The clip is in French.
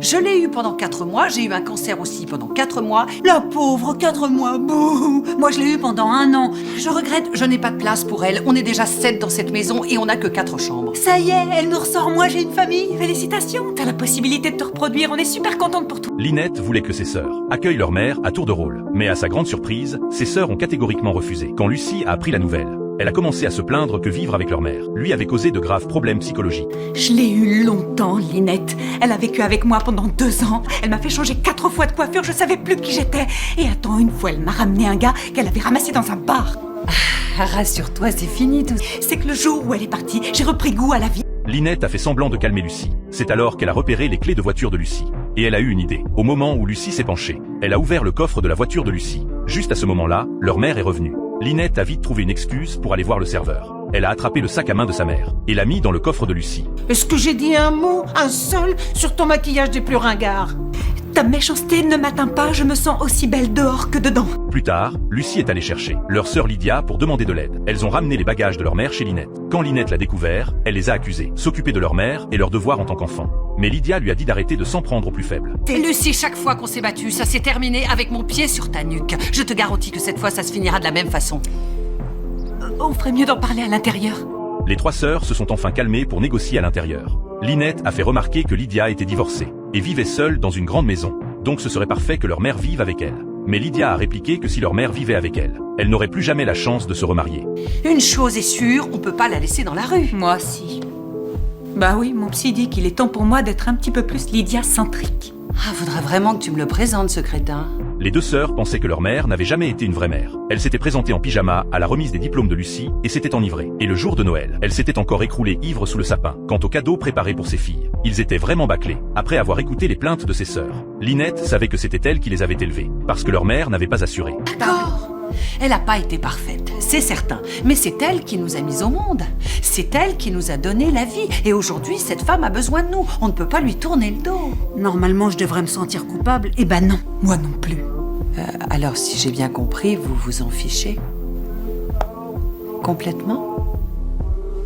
Je l'ai eu pendant 4 mois, j'ai eu un cancer aussi pendant 4 mois. La pauvre, 4 mois, bouh. Moi, je l'ai eu pendant 1 an. Je regrette, je n'ai pas de place pour elle. On est déjà 7 dans cette maison et on n'a que 4 chambres. Ça y est, elle nous ressort. Moi, j'ai une famille. Félicitations, t'as la possibilité de te reproduire. On est super contente pour toi. Linette voulait que ses sœurs accueillent leur mère à tour de rôle. Mais à sa grande surprise, ses sœurs ont catégoriquement refusé. Quand Lucie a appris la nouvelle, elle a commencé à se plaindre que vivre avec leur mère lui avait causé de graves problèmes psychologiques. Je l'ai eu longtemps, Linette. Elle a vécu avec moi pendant 2 ans. Elle m'a fait changer 4 fois de coiffure, je savais plus qui j'étais. Et attends, une fois, elle m'a ramené un gars qu'elle avait ramassé dans un bar. Rassure-toi, c'est fini tout. C'est que le jour où elle est partie, j'ai repris goût à la vie. Linette a fait semblant de calmer Lucie. C'est alors qu'elle a repéré les clés de voiture de Lucie. Et elle a eu une idée. Au moment où Lucie s'est penchée, elle a ouvert le coffre de la voiture de Lucie. Juste à ce moment-là, leur mère est revenue. Linette a vite trouvé une excuse pour aller voir le serveur. Elle a attrapé le sac à main de sa mère et l'a mis dans le coffre de Lucie. Est-ce que j'ai dit un mot, un seul, sur ton maquillage des plus ringards? Ta méchanceté ne m'atteint pas, je me sens aussi belle dehors que dedans. Plus tard, Lucie est allée chercher leur sœur Lydia pour demander de l'aide. Elles ont ramené les bagages de leur mère chez Linette. Quand Linette l'a découvert, elle les a accusées. S'occuper de leur mère et leur devoir en tant qu'enfant. Mais Lydia lui a dit d'arrêter de s'en prendre aux plus faibles. Lucie, chaque fois qu'on s'est battu, ça s'est terminé avec mon pied sur ta nuque. Je te garantis que cette fois, ça se finira de la même façon. On ferait mieux d'en parler à l'intérieur. Les 3 sœurs se sont enfin calmées pour négocier à l'intérieur. Linette a fait remarquer que Lydia était divorcée et vivait seule dans une grande maison. Donc ce serait parfait que leur mère vive avec elle. Mais Lydia a répliqué que si leur mère vivait avec elle, elle n'aurait plus jamais la chance de se remarier. Une chose est sûre, on peut pas la laisser dans la rue. Moi aussi. Bah oui, mon psy dit qu'il est temps pour moi d'être un petit peu plus Lydia-centrique. Ah, faudrait vraiment que tu me le présentes, ce crétin. Les 2 sœurs pensaient que leur mère n'avait jamais été une vraie mère. Elle s'était présentée en pyjama à la remise des diplômes de Lucie et s'était enivrée. Et le jour de Noël, elle s'était encore écroulée ivre sous le sapin. Quant aux cadeaux préparés pour ses filles, ils étaient vraiment bâclés. Après avoir écouté les plaintes de ses sœurs, Linette savait que c'était elle qui les avait élevées, parce que leur mère n'avait pas assuré. D'accord. Elle n'a pas été parfaite, c'est certain. Mais c'est elle qui nous a mis au monde. C'est elle qui nous a donné la vie. Et aujourd'hui, cette femme a besoin de nous. On ne peut pas lui tourner le dos. Normalement, je devrais me sentir coupable. Eh ben non, moi non plus. Alors, si j'ai bien compris, vous vous en fichez complètement ?